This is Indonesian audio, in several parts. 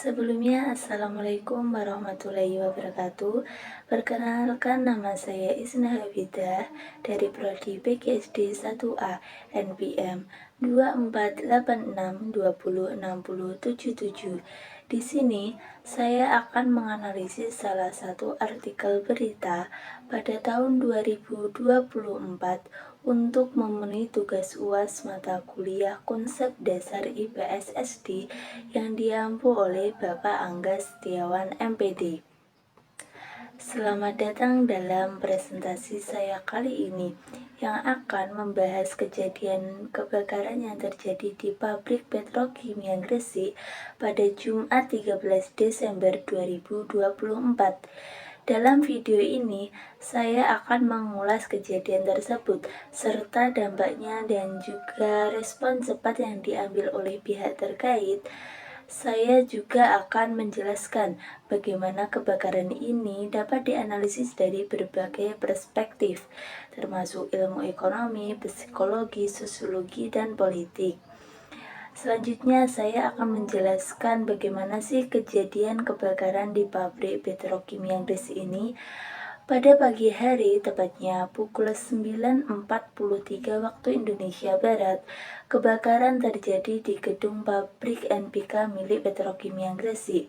Sebelumnya, Assalamualaikum warahmatullahi wabarakatuh. Perkenalkan, nama saya Isna Hafidah dari Prodi PGSD 1A NPM 2486206077. Di sini, saya akan menganalisis salah satu artikel berita pada tahun 2024 untuk memenuhi tugas UAS mata kuliah konsep dasar IPS SD yang diampu oleh Bapak Angga Setiawan MPD. Selamat datang dalam presentasi saya kali ini yang akan membahas kejadian kebakaran yang terjadi di pabrik petrokimia Gresik pada Jumat 13 Desember 2024. Dalam video ini, saya akan mengulas kejadian tersebut serta dampaknya dan juga respon cepat yang diambil oleh pihak terkait. Saya juga akan menjelaskan bagaimana kebakaran ini dapat dianalisis dari berbagai perspektif, termasuk ilmu ekonomi, psikologi, sosiologi, dan politik. Selanjutnya, saya akan menjelaskan bagaimana sih kejadian kebakaran di pabrik petrokimia Gresik ini. Pada pagi hari, tepatnya pukul 9.43 waktu Indonesia Barat, kebakaran terjadi di gedung pabrik NPK milik Petrokimia Gresik.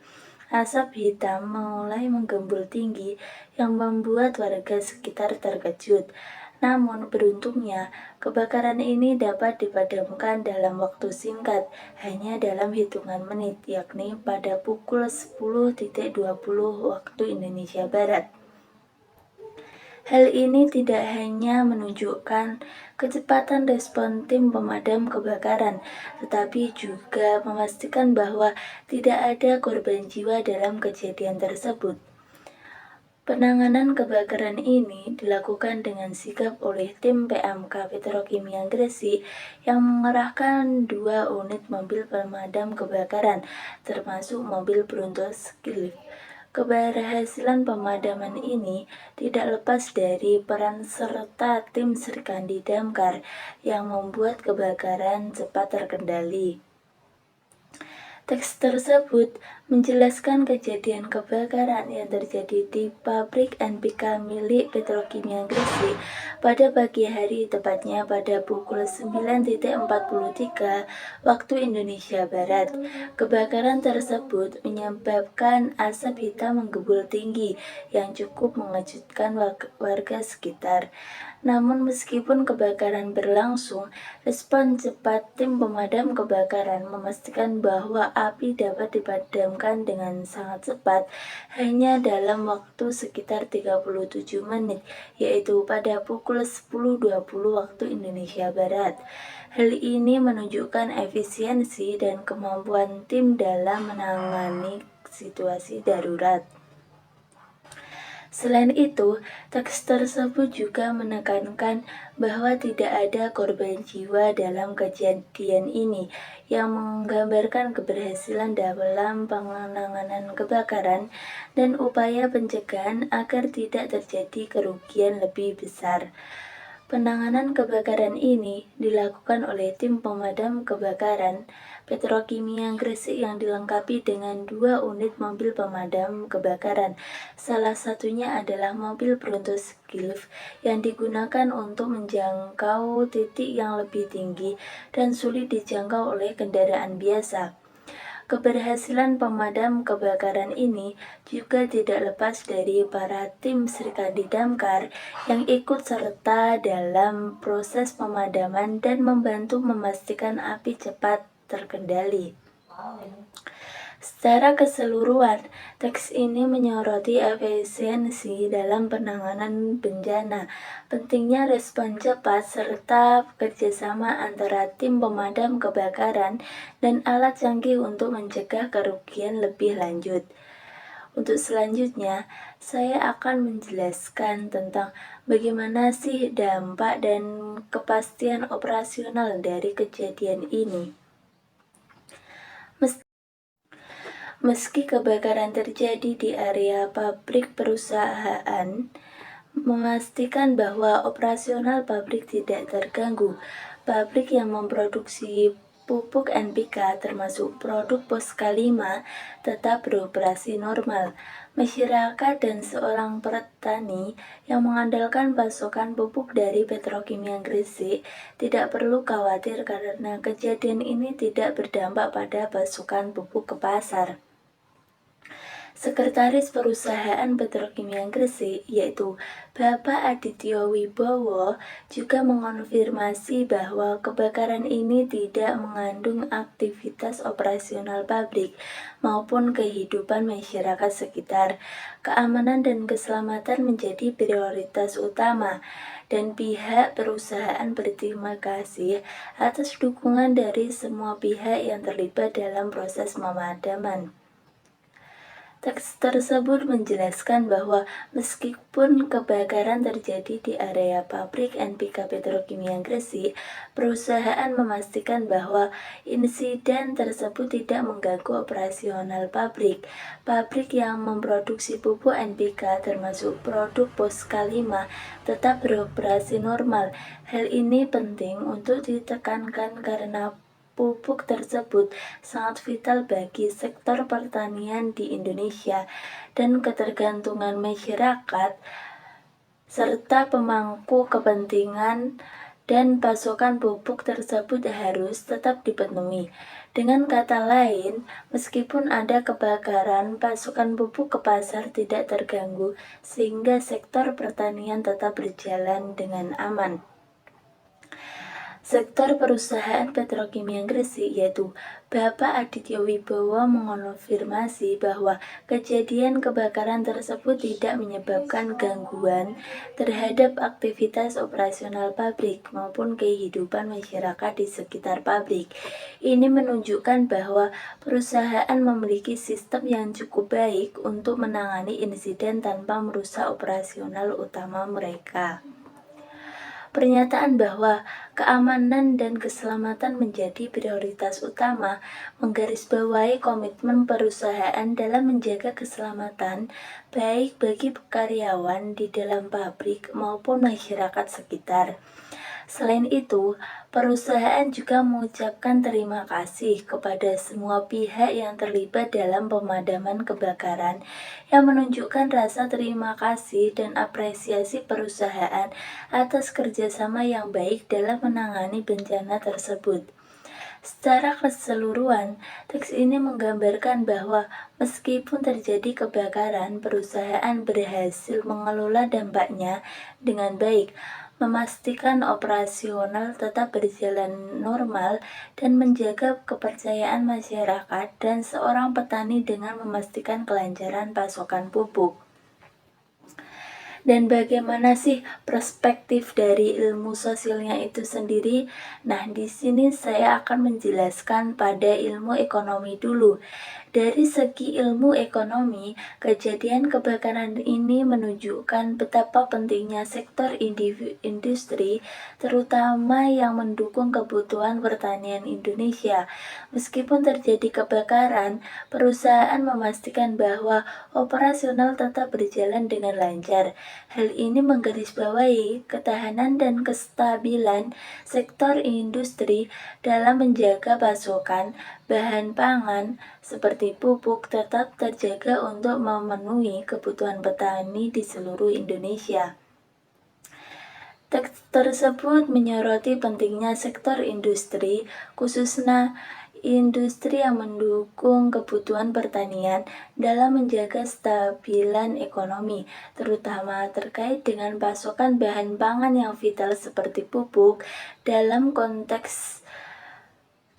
Asap hitam mulai menggembul tinggi yang membuat warga sekitar terkejut. Namun beruntungnya, kebakaran ini dapat dipadamkan dalam waktu singkat, hanya dalam hitungan menit, yakni pada pukul 10.20 waktu Indonesia Barat. Hal ini tidak hanya menunjukkan kecepatan respon tim pemadam kebakaran, tetapi juga memastikan bahwa tidak ada korban jiwa dalam kejadian tersebut. Penanganan kebakaran ini dilakukan dengan sigap oleh tim PMK Petrokimia Gresik yang mengerahkan 2 unit mobil pemadam kebakaran, termasuk mobil Bronto Skilif. Keberhasilan pemadaman ini tidak lepas dari peran serta tim Srikandi Damkar yang membuat kebakaran cepat terkendali. Teks tersebut menjelaskan kejadian kebakaran yang terjadi di pabrik NPK milik Petrokimia Gresik pada pagi hari, tepatnya pada pukul 9.43 waktu Indonesia Barat. Kebakaran tersebut menyebabkan asap hitam menggembul tinggi yang cukup mengejutkan warga sekitar. Namun meskipun kebakaran berlangsung, respon cepat tim pemadam kebakaran memastikan bahwa api dapat dipadamkan dengan sangat cepat hanya dalam waktu sekitar 37 menit, yaitu pada pukul 10.20 waktu Indonesia Barat. Hal ini menunjukkan efisiensi dan kemampuan tim dalam menangani situasi darurat. Selain itu, teks tersebut juga menekankan bahwa tidak ada korban jiwa dalam kejadian ini, yang menggambarkan keberhasilan dalam penanganan kebakaran dan upaya pencegahan agar tidak terjadi kerugian lebih besar. Penanganan kebakaran ini dilakukan oleh tim pemadam kebakaran Petrokimia Gresik yang dilengkapi dengan 2 unit mobil pemadam kebakaran. Salah satunya adalah mobil Bronto Skilif yang digunakan untuk menjangkau titik yang lebih tinggi dan sulit dijangkau oleh kendaraan biasa. Keberhasilan pemadam kebakaran ini juga tidak lepas dari para tim Srikandi Damkar yang ikut serta dalam proses pemadaman dan membantu memastikan api cepat terkendali. Secara keseluruhan, teks ini menyoroti efisiensi dalam penanganan bencana, pentingnya respon cepat, serta kerjasama antara tim pemadam kebakaran dan alat canggih untuk mencegah kerugian lebih lanjut. Untuk selanjutnya, saya akan menjelaskan tentang bagaimana sih dampak dan kepastian operasional dari kejadian ini. Meski kebakaran terjadi di area pabrik perusahaan, memastikan bahwa operasional pabrik tidak terganggu. Pabrik yang memproduksi pupuk NPK termasuk produk Posca 5 tetap beroperasi normal. Masyarakat dan seorang petani yang mengandalkan pasokan pupuk dari Petrokimia Gresik tidak perlu khawatir karena kejadian ini tidak berdampak pada pasokan pupuk ke pasar. Sekretaris Perusahaan Petrokimia Gresik, yaitu Bapak Adityo Wibowo, juga mengonfirmasi bahwa kebakaran ini tidak mengandung aktivitas operasional pabrik maupun kehidupan masyarakat sekitar. Keamanan dan keselamatan menjadi prioritas utama, dan pihak perusahaan berterima kasih atas dukungan dari semua pihak yang terlibat dalam proses pemadaman. Teks tersebut menjelaskan bahwa meskipun kebakaran terjadi di area pabrik NPK Petrokimia Gresik, perusahaan memastikan bahwa insiden tersebut tidak mengganggu operasional pabrik. Pabrik yang memproduksi pupuk NPK termasuk produk Posca 5 tetap beroperasi normal. Hal ini penting untuk ditekankan karena pupuk tersebut sangat vital bagi sektor pertanian di Indonesia, dan ketergantungan masyarakat serta pemangku kepentingan dan pasokan pupuk tersebut harus tetap dipenuhi. Dengan kata lain, meskipun ada kebakaran, pasokan pupuk ke pasar tidak terganggu sehingga sektor pertanian tetap berjalan dengan aman. Sektor perusahaan Petrokimia Gresik, yaitu Bapak Adityo Wibowo, mengonfirmasi bahwa kejadian kebakaran tersebut tidak menyebabkan gangguan terhadap aktivitas operasional pabrik maupun kehidupan masyarakat di sekitar pabrik. Ini menunjukkan bahwa perusahaan memiliki sistem yang cukup baik untuk menangani insiden tanpa merusak operasional utama mereka. Pernyataan bahwa keamanan dan keselamatan menjadi prioritas utama menggarisbawahi komitmen perusahaan dalam menjaga keselamatan baik bagi karyawan di dalam pabrik maupun masyarakat sekitar. Selain itu, perusahaan juga mengucapkan terima kasih kepada semua pihak yang terlibat dalam pemadaman kebakaran, yang menunjukkan rasa terima kasih dan apresiasi perusahaan atas kerjasama yang baik dalam menangani bencana tersebut. Secara keseluruhan, teks ini menggambarkan bahwa meskipun terjadi kebakaran, perusahaan berhasil mengelola dampaknya dengan baik, memastikan operasional tetap berjalan normal, dan menjaga kepercayaan masyarakat dan seorang petani dengan memastikan kelancaran pasokan pupuk. Dan bagaimana sih perspektif dari ilmu sosialnya itu sendiri? Nah, di sini saya akan menjelaskan pada ilmu ekonomi dulu. Dari segi ilmu ekonomi, kejadian kebakaran ini menunjukkan betapa pentingnya sektor industri, terutama yang mendukung kebutuhan pertanian Indonesia. Meskipun terjadi kebakaran, perusahaan memastikan bahwa operasional tetap berjalan dengan lancar. Hal ini menggarisbawahi ketahanan dan kestabilan sektor industri dalam menjaga pasokan bahan pangan seperti pupuk tetap terjaga untuk memenuhi kebutuhan petani di seluruh Indonesia. Teks tersebut menyoroti pentingnya sektor industri, khususnya industri yang mendukung kebutuhan pertanian dalam menjaga stabilan ekonomi, terutama terkait dengan pasokan bahan pangan yang vital seperti pupuk. Dalam konteks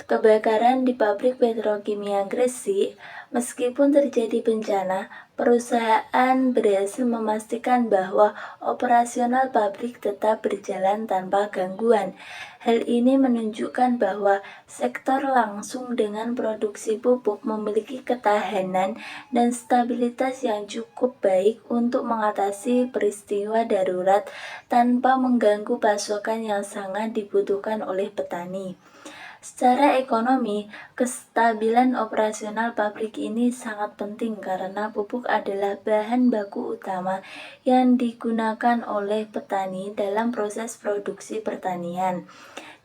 kebakaran di pabrik Petrokimia Gresik, meskipun terjadi bencana, perusahaan berhasil memastikan bahwa operasional pabrik tetap berjalan tanpa gangguan. Hal ini menunjukkan bahwa sektor langsung dengan produksi pupuk memiliki ketahanan dan stabilitas yang cukup baik untuk mengatasi peristiwa darurat tanpa mengganggu pasokan yang sangat dibutuhkan oleh petani. Secara ekonomi, kestabilan operasional pabrik ini sangat penting karena pupuk adalah bahan baku utama yang digunakan oleh petani dalam proses produksi pertanian.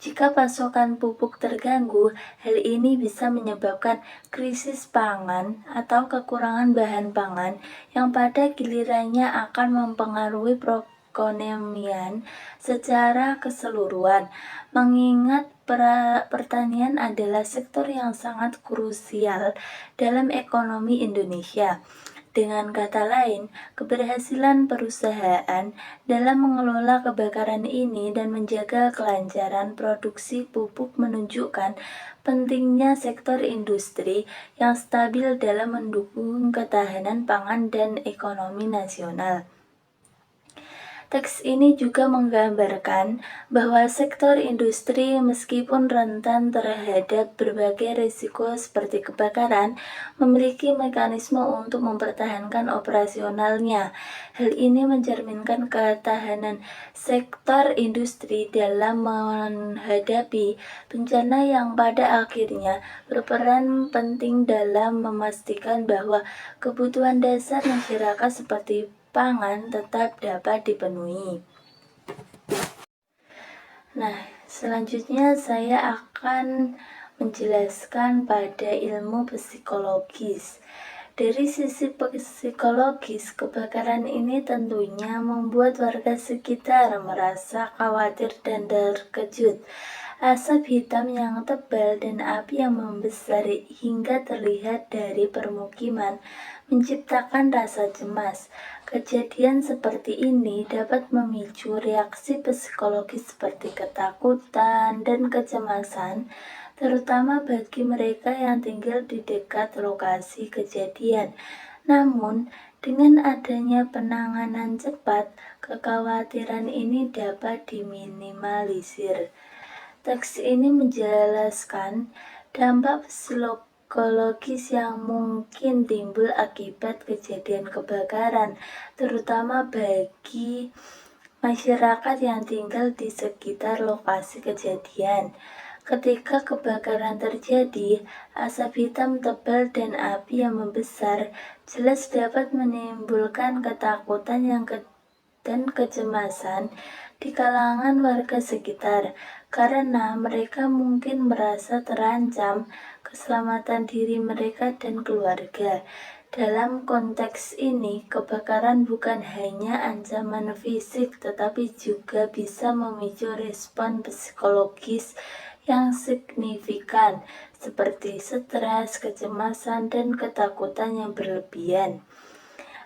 Jika pasokan pupuk terganggu, hal ini bisa menyebabkan krisis pangan atau kekurangan bahan pangan yang pada gilirannya akan mempengaruhi perekonomian secara keseluruhan. Mengingat pertanian adalah sektor yang sangat krusial dalam ekonomi Indonesia. Dengan kata lain, keberhasilan perusahaan dalam mengelola kebakaran ini dan menjaga kelancaran produksi pupuk menunjukkan pentingnya sektor industri yang stabil dalam mendukung ketahanan pangan dan ekonomi nasional. Teks ini juga menggambarkan bahwa sektor industri meskipun rentan terhadap berbagai risiko seperti kebakaran, memiliki mekanisme untuk mempertahankan operasionalnya. Hal ini mencerminkan ketahanan sektor industri dalam menghadapi bencana yang pada akhirnya berperan penting dalam memastikan bahwa kebutuhan dasar masyarakat seperti pangan tetap dapat dipenuhi. Nah, selanjutnya saya akan menjelaskan pada ilmu psikologis. Dari sisi psikologis, kebakaran ini tentunya membuat warga sekitar merasa khawatir dan terkejut. Asap hitam yang tebal dan api yang membesar hingga terlihat dari permukiman menciptakan rasa cemas. Kejadian seperti ini dapat memicu reaksi psikologis seperti ketakutan dan kecemasan, terutama bagi mereka yang tinggal di dekat lokasi kejadian. Namun, dengan adanya penanganan cepat, kekhawatiran ini dapat diminimalisir. Teks ini menjelaskan dampak psikologis yang mungkin timbul akibat kejadian kebakaran, terutama bagi masyarakat yang tinggal di sekitar lokasi kejadian. Ketika kebakaran terjadi, asap hitam tebal dan api yang membesar jelas dapat menimbulkan ketakutan dan kecemasan di kalangan warga sekitar, karena mereka mungkin merasa terancam keselamatan diri mereka dan keluarga. Dalam konteks ini, kebakaran bukan hanya ancaman fisik, tetapi juga bisa memicu respon psikologis yang signifikan, seperti stres, kecemasan, dan ketakutan yang berlebihan.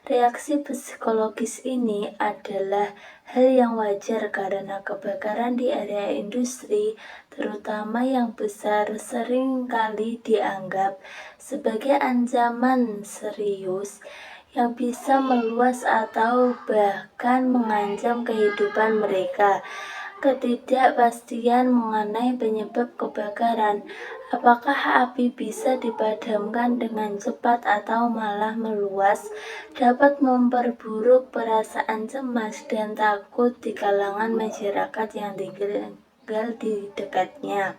Reaksi psikologis ini adalah hal yang wajar karena kebakaran di area industri, terutama yang besar, sering kali dianggap sebagai ancaman serius yang bisa meluas atau bahkan mengancam kehidupan mereka. Ketidakpastian mengenai penyebab kebakaran, apakah api bisa dipadamkan dengan cepat atau malah meluas, dapat memperburuk perasaan cemas dan takut di kalangan masyarakat yang tinggal di dekatnya.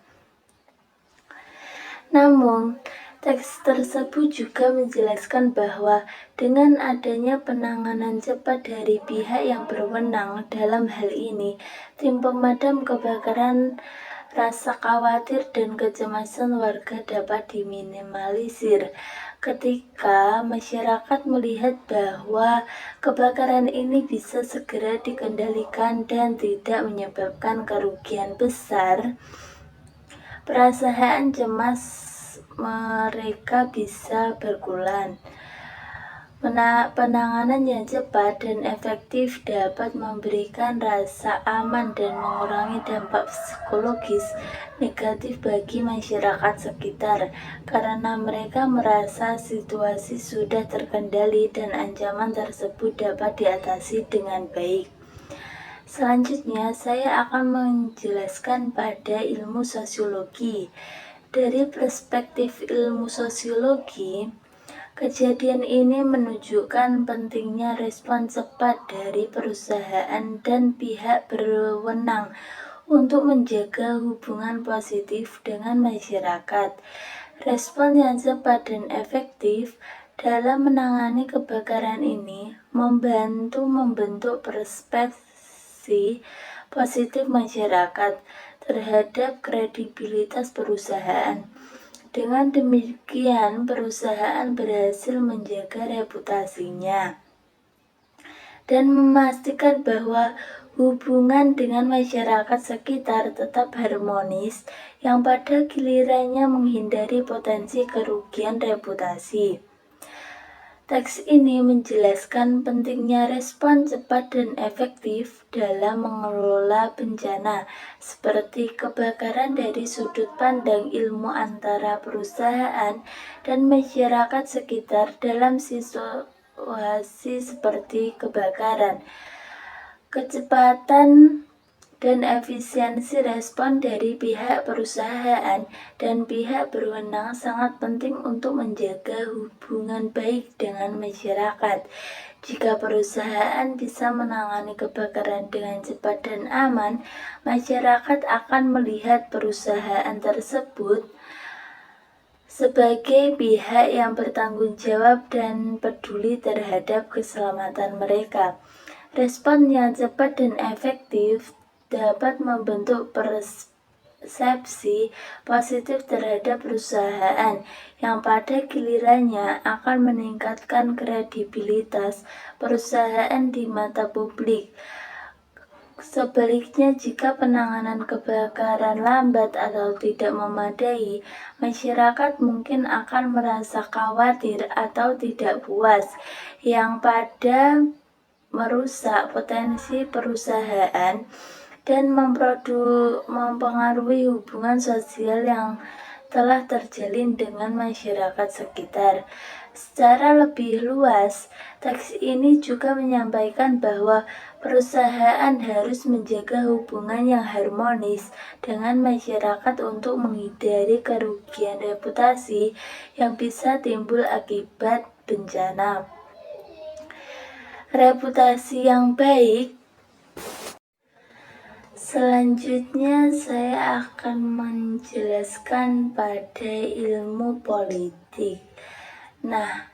Namun, teks tersebut juga menjelaskan bahwa dengan adanya penanganan cepat dari pihak yang berwenang dalam hal ini, tim pemadam kebakaran, rasa khawatir dan kecemasan warga dapat diminimalisir. Ketika masyarakat melihat bahwa kebakaran ini bisa segera dikendalikan dan tidak menyebabkan kerugian besar, perasaan cemas mereka bisa berkurang. Penanganan yang cepat dan efektif dapat memberikan rasa aman dan mengurangi dampak psikologis negatif bagi masyarakat sekitar, karena mereka merasa situasi sudah terkendali dan ancaman tersebut dapat diatasi dengan baik. Selanjutnya, saya akan menjelaskan pada ilmu sosiologi. Dari perspektif ilmu sosiologi, kejadian ini menunjukkan pentingnya respon cepat dari perusahaan dan pihak berwenang untuk menjaga hubungan positif dengan masyarakat. Respon yang cepat dan efektif dalam menangani kebakaran ini membantu membentuk perspektif positif masyarakat, terhadap kredibilitas perusahaan. Dengan demikian, perusahaan berhasil menjaga reputasinya dan memastikan bahwa hubungan dengan masyarakat sekitar tetap harmonis, yang pada gilirannya menghindari potensi kerugian reputasi. Teks ini menjelaskan pentingnya respon cepat dan efektif dalam mengelola bencana, seperti kebakaran dari sudut pandang ilmu antara perusahaan dan masyarakat sekitar dalam situasi seperti kebakaran. Kecepatan dan efisiensi respon dari pihak perusahaan dan pihak berwenang sangat penting untuk menjaga hubungan baik dengan masyarakat. Jika perusahaan bisa menangani kebakaran dengan cepat dan aman, masyarakat akan melihat perusahaan tersebut sebagai pihak yang bertanggung jawab dan peduli terhadap keselamatan mereka. Respon yang cepat dan efektif dapat membentuk persepsi positif terhadap perusahaan, yang pada gilirannya akan meningkatkan kredibilitas perusahaan di mata publik. Sebaliknya, jika penanganan kebakaran lambat atau tidak memadai, masyarakat mungkin akan merasa khawatir atau tidak puas, yang pada merusak potensi perusahaan dan mempengaruhi hubungan sosial yang telah terjalin dengan masyarakat sekitar. Secara lebih luas, teks ini juga menyampaikan bahwa perusahaan harus menjaga hubungan yang harmonis dengan masyarakat untuk menghindari kerugian reputasi yang bisa timbul akibat bencana. Reputasi yang baik. Selanjutnya saya akan menjelaskan pada ilmu politik. Nah,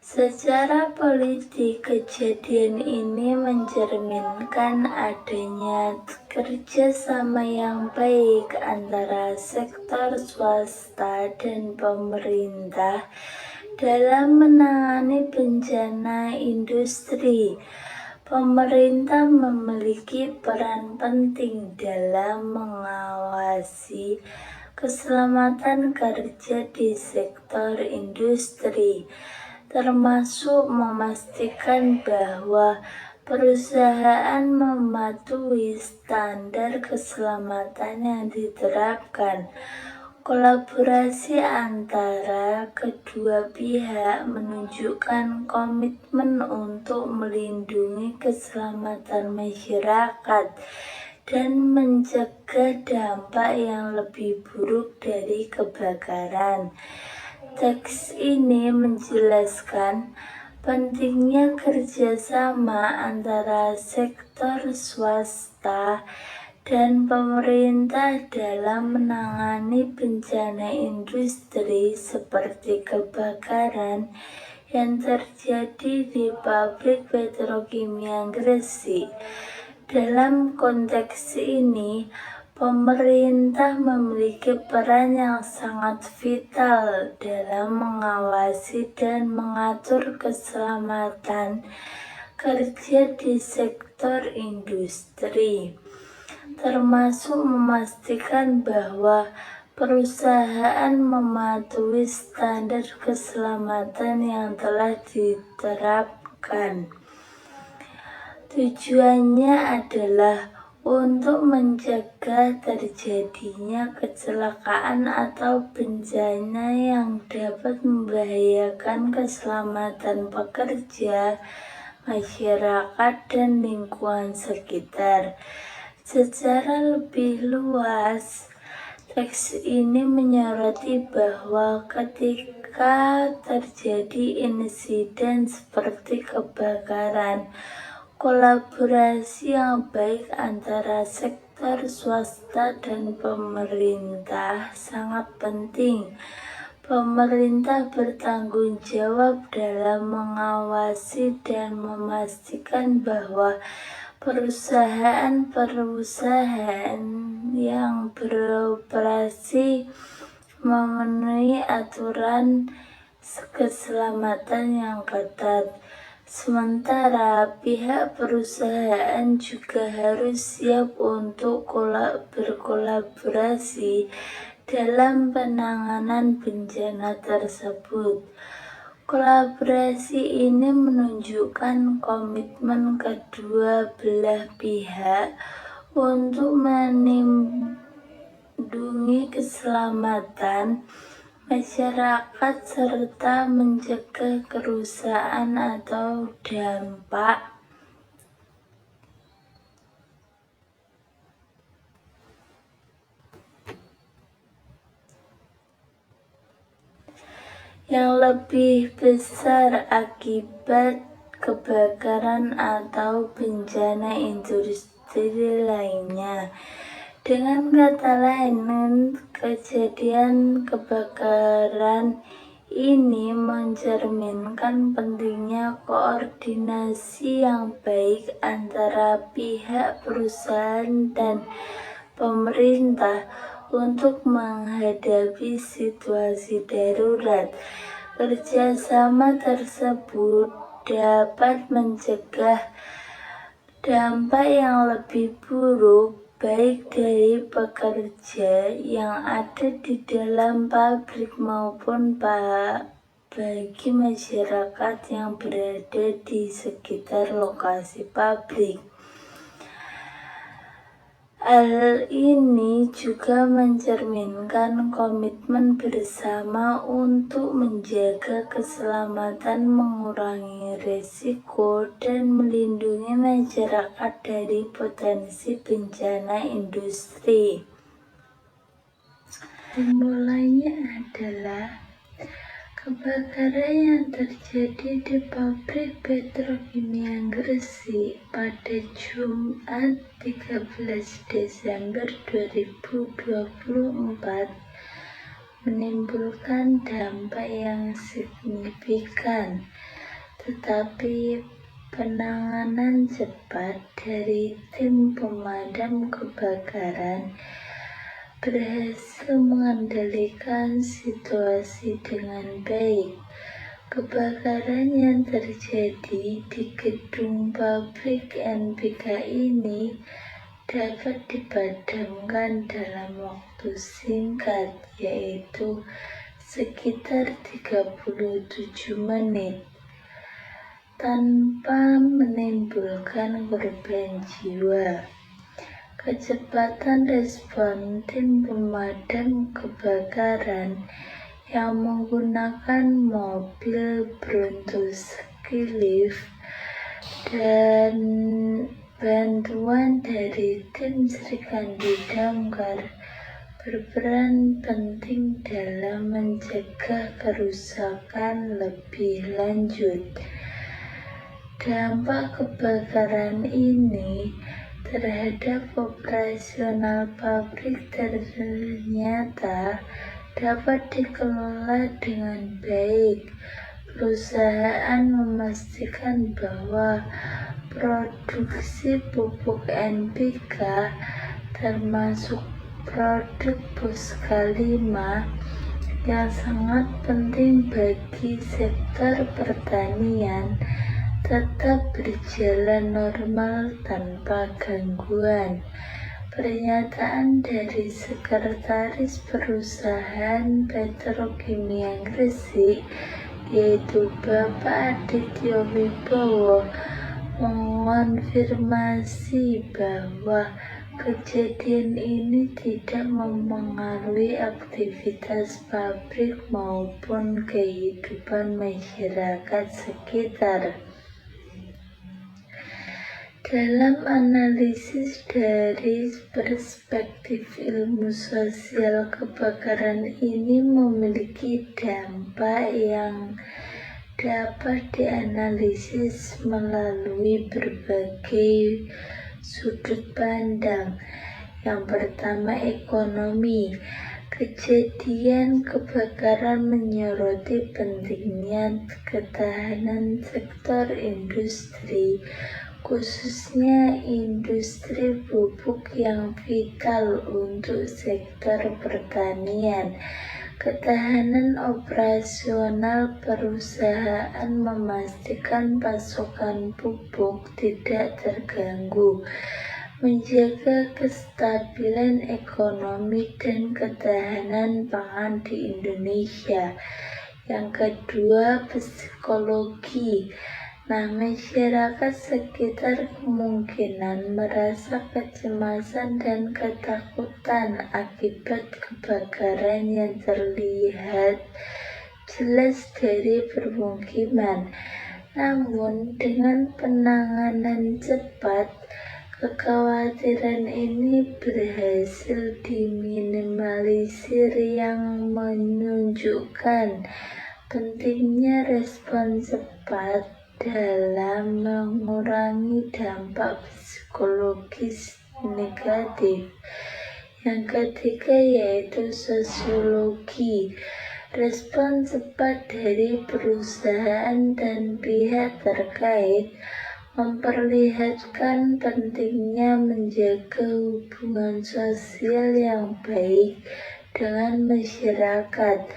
secara politik, kejadian ini mencerminkan adanya kerjasama yang baik antara sektor swasta dan pemerintah dalam menangani bencana industri. Pemerintah memiliki peran penting dalam mengawasi keselamatan kerja di sektor industri, termasuk memastikan bahwa perusahaan mematuhi standar keselamatan yang diterapkan. Kolaborasi antara kedua pihak menunjukkan komitmen untuk melindungi keselamatan masyarakat dan mencegah dampak yang lebih buruk dari kebakaran. Teks ini menjelaskan pentingnya kerjasama antara sektor swasta dan pemerintah dalam menangani bencana industri seperti kebakaran yang terjadi di pabrik petrokimia Gresik. Dalam konteks ini, pemerintah memiliki peran yang sangat vital dalam mengawasi dan mengatur keselamatan kerja di sektor industri, termasuk memastikan bahwa perusahaan mematuhi standar keselamatan yang telah diterapkan. Tujuannya adalah untuk mencegah terjadinya kecelakaan atau bencana yang dapat membahayakan keselamatan pekerja, masyarakat, dan lingkungan sekitar. Secara lebih luas, teks ini menyoroti bahwa ketika terjadi insiden seperti kebakaran, kolaborasi yang baik antara sektor swasta dan pemerintah sangat penting. Pemerintah bertanggung jawab dalam mengawasi dan memastikan bahwa perusahaan yang beroperasi memenuhi aturan keselamatan yang ketat. Sementara pihak perusahaan juga harus siap untuk berkolaborasi dalam penanganan bencana tersebut. Kolaborasi ini menunjukkan komitmen kedua belah pihak untuk melindungi keselamatan masyarakat serta mencegah kerusakan atau dampak yang lebih besar akibat kebakaran atau bencana industri lainnya. Dengan kata lain, kejadian kebakaran ini mencerminkan pentingnya koordinasi yang baik antara pihak perusahaan dan pemerintah untuk menghadapi situasi darurat. Kerjasama tersebut dapat mencegah dampak yang lebih buruk baik dari pekerja yang ada di dalam pabrik maupun bagi masyarakat yang berada di sekitar lokasi pabrik. Hal ini juga mencerminkan komitmen bersama untuk menjaga keselamatan, mengurangi risiko, dan melindungi masyarakat dari potensi bencana industri. Mulanya adalah kebakaran yang terjadi di pabrik petrokimia Gresik pada Jumat 13 Desember 2024 menimbulkan dampak yang signifikan, tetapi penanganan cepat dari tim pemadam kebakaran berhasil mengendalikan situasi dengan baik. Kebakaran yang terjadi di gedung pabrik NPK ini dapat dipadamkan dalam waktu singkat, yaitu sekitar 37 menit, tanpa menimbulkan korban jiwa. Kecepatan respon tim pemadam kebakaran yang menggunakan mobil Bronto Ski Lift dan bantuan dari tim Srikandi Damkar berperan penting dalam mencegah kerusakan lebih lanjut. Dampak kebakaran ini terhadap operasional pabrik ternyata dapat dikelola dengan baik. Perusahaan memastikan bahwa produksi pupuk NPK termasuk produk Boska 5 yang sangat penting bagi sektor pertanian tetap berjalan normal tanpa gangguan. Pernyataan dari Sekretaris Perusahaan Petrokimia Gresik, yaitu Bapak Adityo Wibowo, mengonfirmasi bahwa kejadian ini tidak mempengaruhi aktivitas pabrik maupun kehidupan masyarakat sekitar. Dalam analisis dari perspektif ilmu sosial, kebakaran ini memiliki dampak yang dapat dianalisis melalui berbagai sudut pandang. Yang pertama, ekonomi. Kejadian kebakaran menyoroti pentingnya ketahanan sektor industri, khususnya industri pupuk yang vital untuk sektor pertanian. Ketahanan operasional perusahaan memastikan pasokan pupuk tidak terganggu, menjaga kestabilan ekonomi dan ketahanan pangan di Indonesia. Yang kedua, psikologi. Nah, masyarakat sekitar kemungkinan merasa kecemasan dan ketakutan akibat kebakaran yang terlihat jelas dari permukiman. Namun, dengan penanganan cepat, kekhawatiran ini berhasil diminimalisir yang menunjukkan pentingnya respon cepat dalam mengurangi dampak psikologis negatif. Yang ketiga yaitu sosiologi. Respon cepat dari perusahaan dan pihak terkait memperlihatkan pentingnya menjaga hubungan sosial yang baik dengan masyarakat.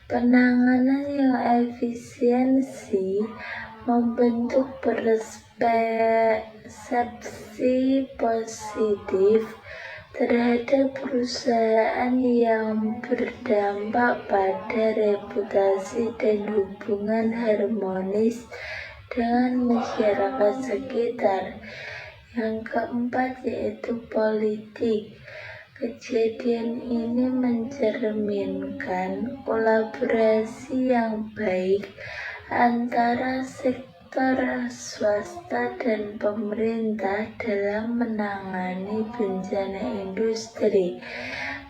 Penanganan yang efisiensi membentuk persepsi positif terhadap perusahaan yang berdampak pada reputasi dan hubungan harmonis dengan masyarakat sekitar. Yang keempat yaitu politik. Kejadian ini mencerminkan kolaborasi yang baik antara sektor swasta dan pemerintah dalam menangani bencana industri.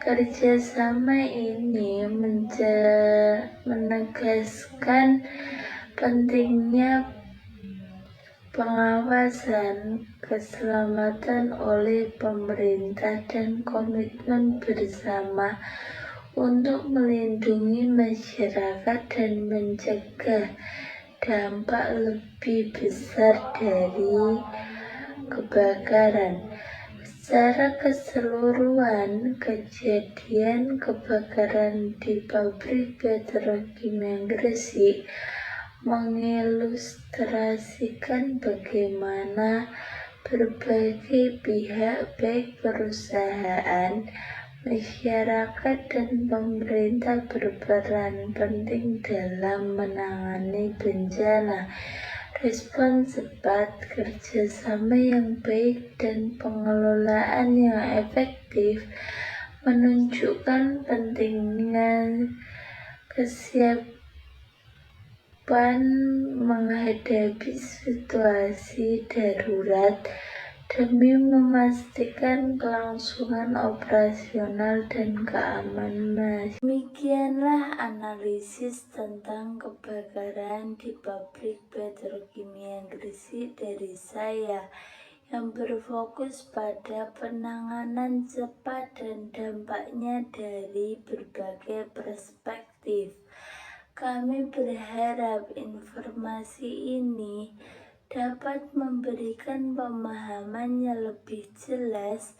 Kerjasama ini menegaskan pentingnya pengawasan keselamatan oleh pemerintah dan komitmen bersama untuk melindungi masyarakat dan mencegah dampak lebih besar dari kebakaran. Secara keseluruhan, kejadian kebakaran di pabrik petrokimia Gresik mengilustrasikan bagaimana berbagai pihak baik perusahaan, masyarakat, dan pemerintah berperan penting dalam menangani bencana. Respon cepat, kerjasama yang baik, dan pengelolaan yang efektif menunjukkan pentingnya kesiapan menghadapi situasi darurat demi memastikan kelangsungan operasional dan keamanan. Demikianlah analisis tentang kebakaran di pabrik petrokimia Gresik dari saya, yang berfokus pada penanganan cepat dan dampaknya dari berbagai perspektif. Kami berharap informasi ini dapat memberikan pemahaman yang lebih jelas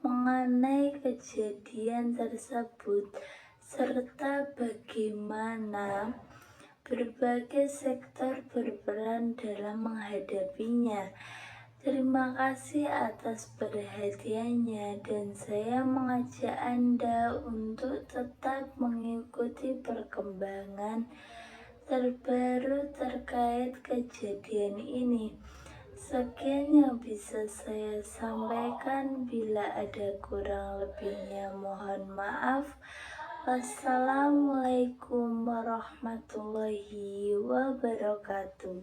mengenai kejadian tersebut serta bagaimana berbagai sektor berperan dalam menghadapinya. Terima kasih atas perhatiannya, dan saya mengajak Anda untuk tetap mengikuti perkembangan terbaru terkait kejadian ini. Sekian yang bisa saya sampaikan. Bila ada kurang lebihnya mohon maaf. Wassalamualaikum warahmatullahi wabarakatuh.